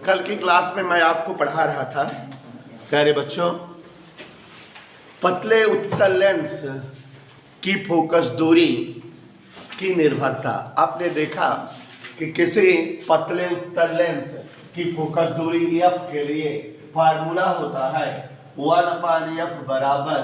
कल की क्लास में मैं आपको पढ़ा रहा था प्यारे बच्चों, पतले उत्तल लेंस की फोकस दूरी की निर्भरता। आपने देखा कि किसी पतले उत्तल लेंस की फोकस दूरी एफ के लिए फार्मूला होता है 1/f बराबर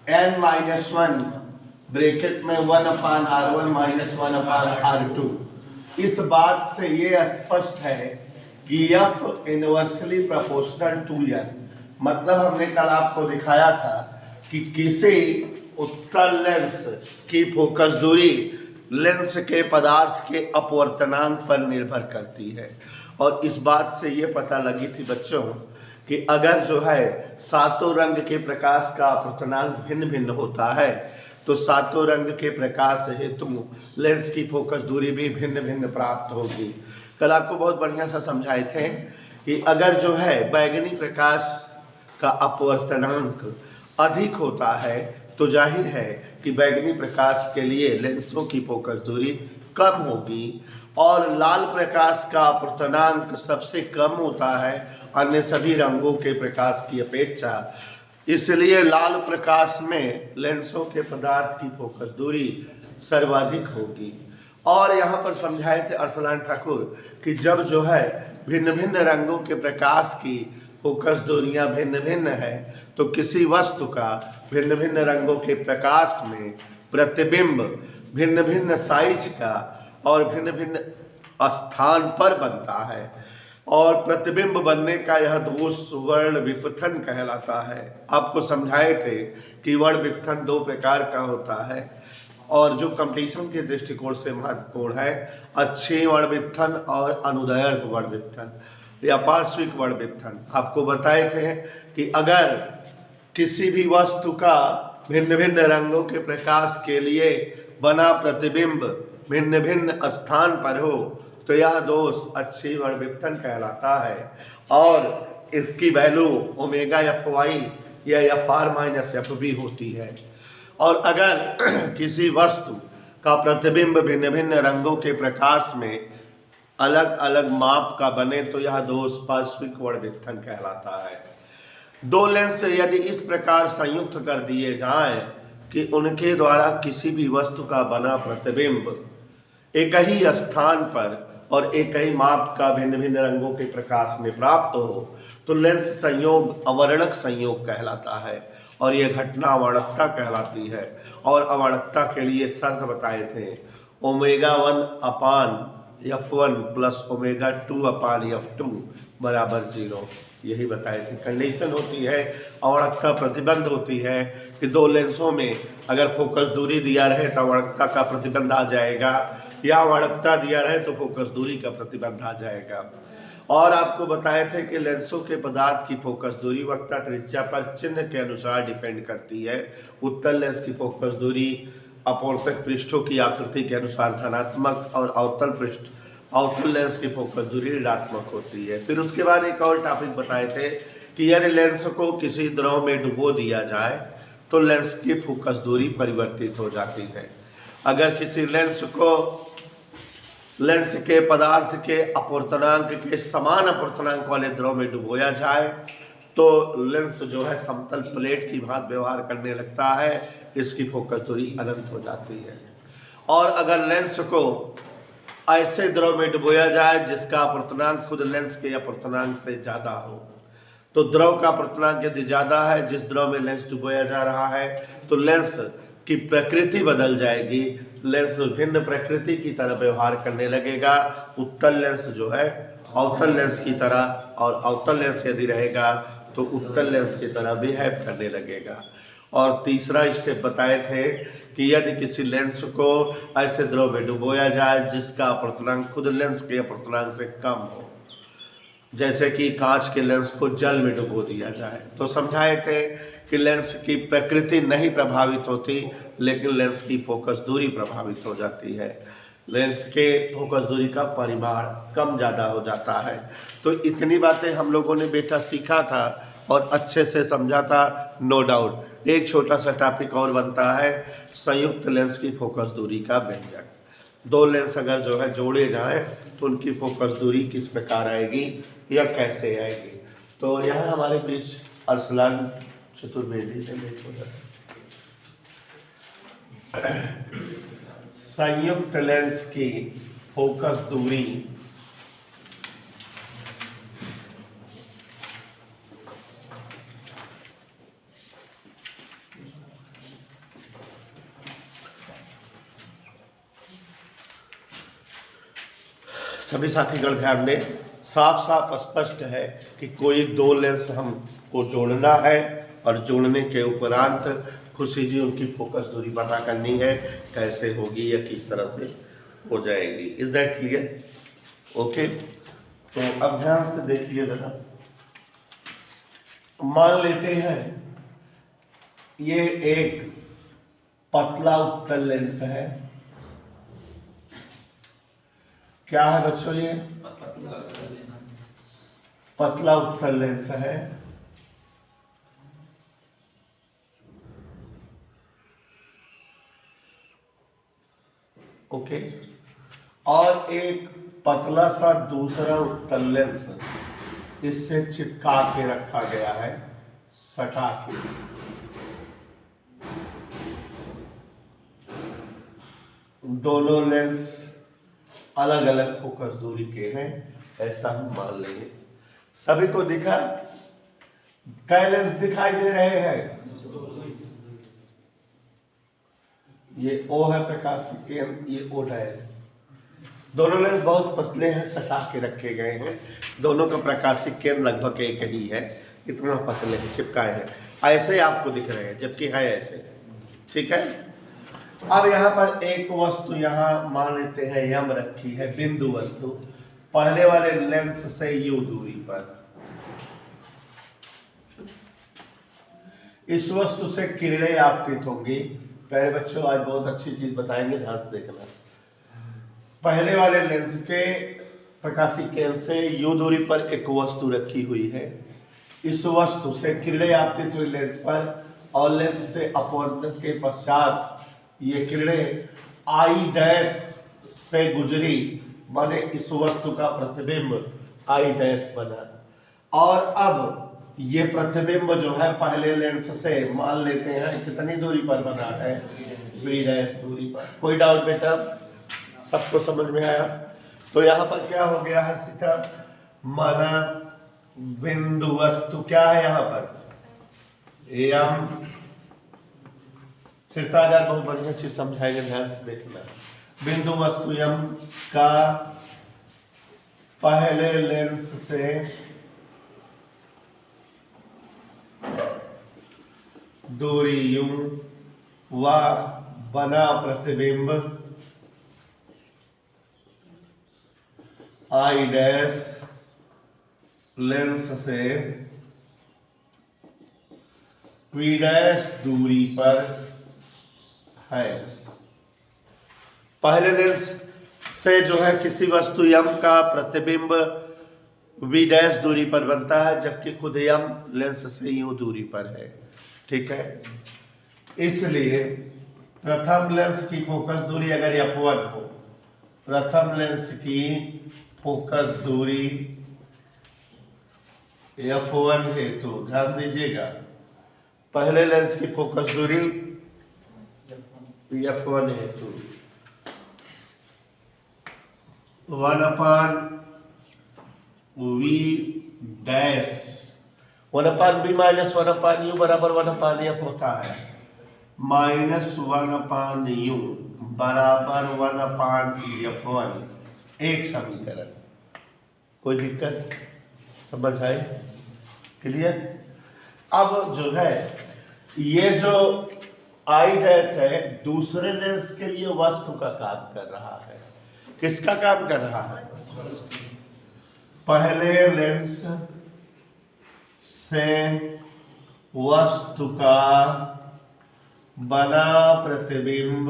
n-1 ब्रैकेट में 1/r1 - 1/r2। इस बात से ये स्पष्ट है कि f inversely proportional to n। मतलब हमने कल आपको दिखाया था कि किसी उत्तल लेंस की फोकस दूरी लेंस के पदार्थ के अपवर्तनांक पर निर्भर करती है। और इस बात से ये पता लगी थी बच्चों कि अगर जो है सातों रंग के प्रकाश का अपवर्तनांक भिन्न भिन्न होता है तो सातों रंग के प्रकाश हेतु लेंस की फोकस दूरी भी भिन्न भिन्न प्राप्त होगी। कल आपको बहुत बढ़िया सा समझाए थे कि अगर जो है बैगनी प्रकाश का अपवर्तनांक अधिक होता है तो जाहिर है कि बैगनी प्रकाश के लिए लेंसों की फोकस दूरी कम होगी, और लाल प्रकाश का अपवर्तनांक सबसे कम होता है अन्य सभी रंगों के प्रकाश की अपेक्षा। इसलिए लाल प्रकाश में लेंसों के पदार्थ की फोकस दूरी सर्वाधिक होगी। और यहाँ पर समझाए थे अरसलान ठाकुर कि जब जो है भिन्न भिन्न रंगों के प्रकाश की फोकस दूरियां भिन्न भिन्न है तो किसी वस्तु का भिन्न भिन्न रंगों के प्रकाश में प्रतिबिंब भिन्न भिन्न साइज का और भिन्न भिन्न स्थान पर बनता है, और प्रतिबिंब बनने का यह दोष वर्ण विपथन कहलाता है। आपको समझाए थे कि वर्ण विपथन दो प्रकार का होता है और जो कंपटीशन के दृष्टिकोण से महत्वपूर्ण है, अच्छे वर्ण विपथन और अनुदैर्ध्य वर्ण विपथन या पार्श्विक वर्ण विपथन। आपको बताए थे कि अगर किसी भी वस्तु का भिन्न भिन्न रंगों के प्रकाश के लिए बना प्रतिबिंब भिन्न भिन्न स्थान पर हो तो यह दोष अच्छी वर्ण विपथन कहलाता है, और इसकी वैल्यू ω/Fy या Fr - F भी होती है। और अगर किसी वस्तु का प्रतिबिंब भिन्न भिन्न रंगों के प्रकाश में अलग अलग माप का बने तो यह दोष पार्श्विक वर्ण विपथन कहलाता है। दो लेंस यदि इस प्रकार संयुक्त कर दिए जाएं कि उनके द्वारा किसी भी वस्तु का बना प्रतिबिंब एक ही स्थान पर और एक ही माप का भिन्न भिन्न रंगों के प्रकाश में प्राप्त हो तो लेंस संयोग अवर्णक संयोग कहलाता है, और यह घटना अवर्णकता कहलाती है। और अवर्णकता के लिए शर्त बताए थे ω1/F1 + ω2/F2 बराबर 0। यही बताए थे कंडीशन होती है, अवर्णकता प्रतिबंध होती है कि दो लेंसों में अगर फोकस दूरी दिया रहे तो अवर्णकता का प्रतिबंध आ जाएगा, या अवर्णकता दिया रहे तो फोकस दूरी का प्रतिबंध आ जाएगा। और आपको बताए थे कि लेंसों के पदार्थ की फोकस दूरी वक्रता त्रिज्या पर चिन्ह के अनुसार डिपेंड करती है। उत्तल लेंस की फोकस दूरी अपवर्तक पृष्ठों की आकृति के अनुसार धनात्मक और अवतल लेंस की फोकस दूरी ऋणात्मक होती है। फिर उसके बाद एक और टॉपिक बताए थे कि यदि लेंस को किसी द्रव में डुबो दिया जाए तो लेंस की फोकस दूरी परिवर्तित हो जाती है। अगर किसी लेंस को लेंस के पदार्थ के अपवर्तनांक के समान अपवर्तनांक वाले द्रव में डुबोया जाए तो लेंस जो है समतल प्लेट की भांति व्यवहार करने लगता है, इसकी फोकस दूरी अनंत हो जाती है। और अगर लेंस को ऐसे द्रव में डुबोया जाए जिसका अपवर्तनांक खुद लेंस के अपवर्तनांक से ज़्यादा हो, तो द्रव का अपवर्तनांक यदि ज़्यादा है जिस द्रव में लेंस डुबोया जा रहा है तो लेंस की प्रकृति बदल जाएगी, लेंस भिन्न प्रकृति की तरह व्यवहार करने लगेगा। उत्तल लेंस जो है अवतल लेंस की तरह, और अवतल लेंस यदि रहेगा तो उत्तल लेंस की तरह बिहेव करने लगेगा। और तीसरा स्टेप बताए थे कि यदि किसी लेंस को ऐसे द्रव में डुबोया जाए जिसका अपवर्तनांक खुद लेंस के अपवर्तनांक से कम हो, जैसे कि कांच के लेंस को जल में डुबो दिया जाए, तो समझाए थे कि लेंस की प्रकृति नहीं प्रभावित होती लेकिन लेंस की फोकस दूरी प्रभावित हो जाती है। लेंस के फोकस दूरी का परिमाण कम ज़्यादा हो जाता है। तो इतनी बातें हम लोगों ने बेटा सीखा था और अच्छे से समझा था, नो डाउट। एक छोटा सा टॉपिक और बनता है संयुक्त लेंस की फोकस दूरी का व्यंजक। दो लेंस अगर जो है जोड़े जाएं तो उनकी फोकस दूरी किस प्रकार आएगी या कैसे आएगी। तो यहाँ हमारे बीच अरसलान चतुर्वेदी ने संयुक्त लेंस की फोकस दूरी सभी साथीगण ध्यान दें, साफ साफ स्पष्ट है कि कोई दो लेंस हमको जोड़ना है और जोड़ने के उपरांत खुशी जी उनकी फोकस दूरी पता करनी है, कैसे होगी या किस तरह से हो जाएगी। Is that clear? ओके, तो अब ध्यान से देखिए जरा। मान लेते हैं ये एक पतला उत्तल लेंस है। क्या है बच्चों? ये पतला उत्तल लेंस है। ओके, और एक पतला सा दूसरा उत्तल लेंस इससे चिपका के रखा गया है, सटा के। दोनों लेंस अलग अलग फोकस दूरी के हैं, ऐसा हम मान लेंगे। सभी को दिखा? कै लेंस दिखाई दे रहे हैं? ये O है प्रकाशिक केंद्र, ये O डैश। दोनों लेंस बहुत पतले हैं, सटा के रखे गए हैं। दोनों का प्रकाशिक केंद्र लगभग एक ही है, इतना पतले हैं, चिपकाए हैं। ऐसे आपको दिख रहे हैं, जबकि है ऐसे। ठीक है। अब यहाँ पर एक वस्तु यहाँ मान लेते हैं यम रखी है, बिंदु वस्तु, पहले वाले लेंस से U दूरी पर। इस वस्तु से किरणें आपतित होंगी। पहले बच्चों आज बहुत अच्छी चीज बताएंगे, ध्यान से देखना। पहले वाले लेंस के प्रकाशिक केंद्र से U दूरी पर एक वस्तु रखी हुई है। इस वस्तु से किरणें आपतित हुई लेंस पर, और लेंस से अपवर्तन के पश्चात ये किरणें I डैश से गुजरी, माने इस वस्तु का प्रतिबिंब I डैश बना। और अब ये प्रतिबिंब जो है पहले लेंस से मान लेते हैं कितनी दूरी पर बना है? B डैश दूरी पर। कोई डाउट बेटा? सबको समझ में आया? तो यहाँ पर क्या हो गया है सीधा? माना बिंदु वस्तु क्या है यहाँ पर? एम। सिरताज बहुत बढ़िया चीज समझाएंगे, ध्यान से देखना। बिंदु वस्तु एम का पहले लेंस से दूरी U व बना प्रतिबिंब I डैश लेंस से V डैश दूरी पर है। पहले लेंस से जो है किसी वस्तु M का प्रतिबिंब V डैश दूरी पर बनता है, जबकि खुद M लेंस से U दूरी पर है। ठीक है। इसलिए प्रथम लेंस की फोकस दूरी अगर F1 हो, प्रथम लेंस की फोकस दूरी F1 हेतु ध्यान दीजिएगा, पहले लेंस की फोकस दूरी F1 हेतु 1/V dash 1/V minus 1/U बराबर 1/F होता है। -1/U बराबर 1/F1, एक समीकरण। कोई दिक्कत? समझ आए? क्लियर? अब जो है ये जो I डैश है दूसरे लेंस के लिए वस्तु का काम कर रहा है। किसका काम कर रहा है? पहले लेंस से वस्तु का बना प्रतिबिंब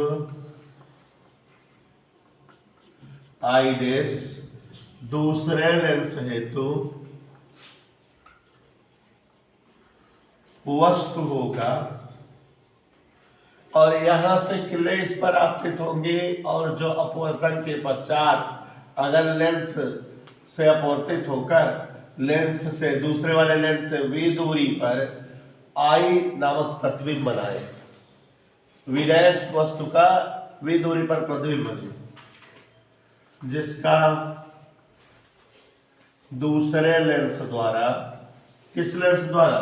I डैश दूसरे लेंस हेतु वस्तु होगा और यहाँ से किले इस पर आपतित होंगे और जो अपवर्तन के पश्चात अगर लेंस से अपवर्तित होकर लेंस से दूसरे वाले लेंस से v दूरी पर आई नामक प्रतिबिंब बनाए, v डैश वस्तु का v दूरी पर प्रतिबिंब बने, जिसका दूसरे लेंस द्वारा, किस लेंस द्वारा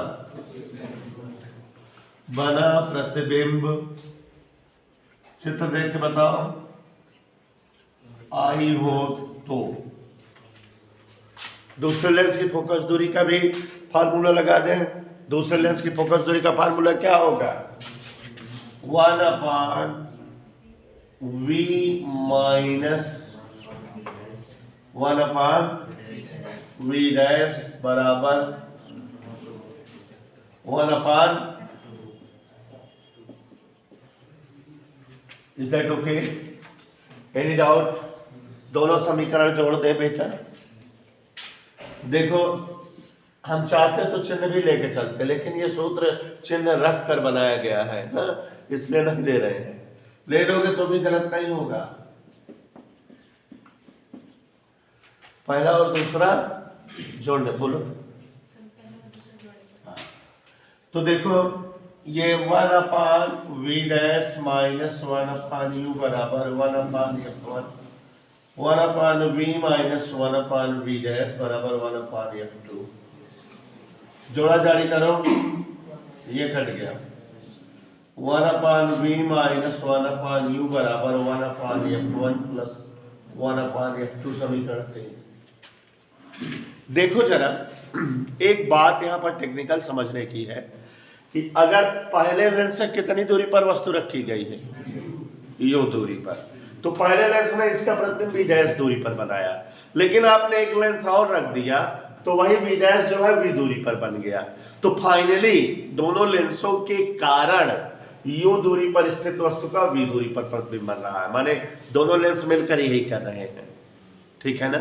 बना प्रतिबिंब, चित्र देख के बताओ, आई हो तो दूसरे लेंस की फोकस दूरी का भी फार्मूला लगा दें। दूसरे लेंस की फोकस दूरी का फार्मूला क्या होगा? 1/v माइनस 1/v डैश बराबर 1/, is that okay? Any doubt? दोनों समीकरण जोड़ दे बेटा। देखो हम चाहते तो चिन्ह भी लेके चलते, लेकिन ये सूत्र चिन्ह रख कर बनाया गया है ना, इसलिए नहीं ले रहे हैं। ले लोगे तो भी गलत नहीं होगा। पहला और दूसरा जोड़ने बोलो। तो देखो ये 1/v डैश माइनस 1/u बराबर 1/f1, 1/v minus 1/v dash बराबर 1/f2। जोड़ा जारी करो, ये कट गया। 1/v माइनस 1/u बराबर 1/f1 प्लस 1/f2 समीकरण 3। देखो जरा, एक बात यहाँ पर टेक्निकल समझने की है कि अगर पहले लेंस से कितनी दूरी पर वस्तु रखी गई है, यो दूरी पर, तो पहले लेंस में इसका प्रतिबिंब v डैश दूरी पर बनाया, लेकिन आपने एक लेंस और रख दिया तो वही v डैश जो है v दूरी पर बन गया। तो फाइनली दोनों लेंसों के कारण u दूरी पर स्थित वस्तु का v दूरी पर प्रतिबिंब बन रहा है, माने दोनों लेंस मिलकर यही कर रहे हैं। ठीक है ना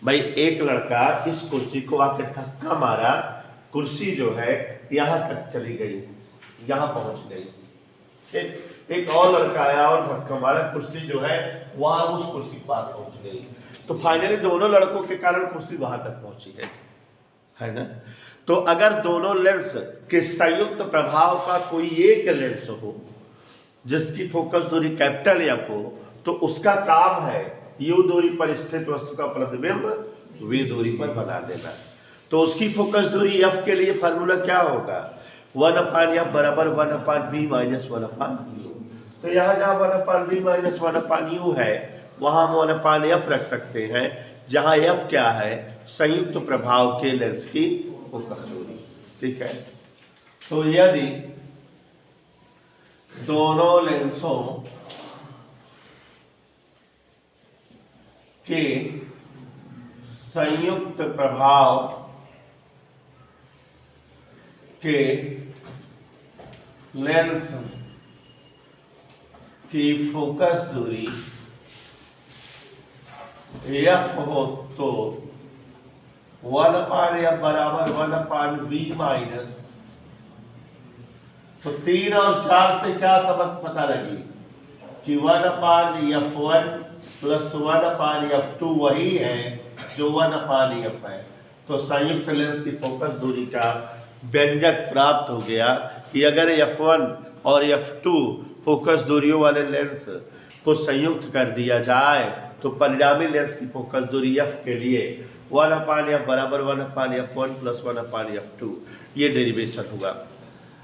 भाई? एक लड़का इस कुर्सी को आके धक्का मारा, कुर्सी जो है यहाँ तक चली गई, यहाँ पहुंच गई। एक और लड़का आया और धक्का मारा, कुर्सी जो है वहां उस कुर्सी के पास पहुंच गई। तो फाइनली दोनों लड़कों के कारण कुर्सी वहां तक पहुंची है ना? तो अगर दोनों लेंस के संयुक्त प्रभाव का कोई एक लेंस हो जिसकी फोकस दूरी कैपिटल एफ हो, तो उसका काम है u दूरी पर स्थित वस्तु का प्रतिबिंब v दूरी पर बना देना। तो उसकी फोकस दूरी f के लिए फार्मूला क्या होगा? 1/f बराबर 1/v माइनस 1/u। तो यहाँ जहाँ 1/v माइनस 1/u है वहाँ हम 1/f रख सकते हैं, जहाँ f क्या है? संयुक्त प्रभाव के लेंस की फोकस दूरी। ठीक है? तो यदि दोनों लेंसों के संयुक्त प्रभाव के लेंस की फोकस दूरी f हो तो 1/f बराबर 1/v माइनस, तो 3 और 4 से क्या समझ पता लगी कि 1/f1 प्लस 1/f2 वही है जो 1/f है। तो संयुक्त लेंस की फोकस दूरी का व्यंजक प्राप्त हो गया कि अगर f1 और f2 फोकस दूरियों वाले लेंस को संयुक्त कर दिया जाए तो परिणामी लेंस की फोकस दूरी f के लिए 1/f बराबर 1/f1 प्लस 1/f2 ये डेरिवेशन होगा।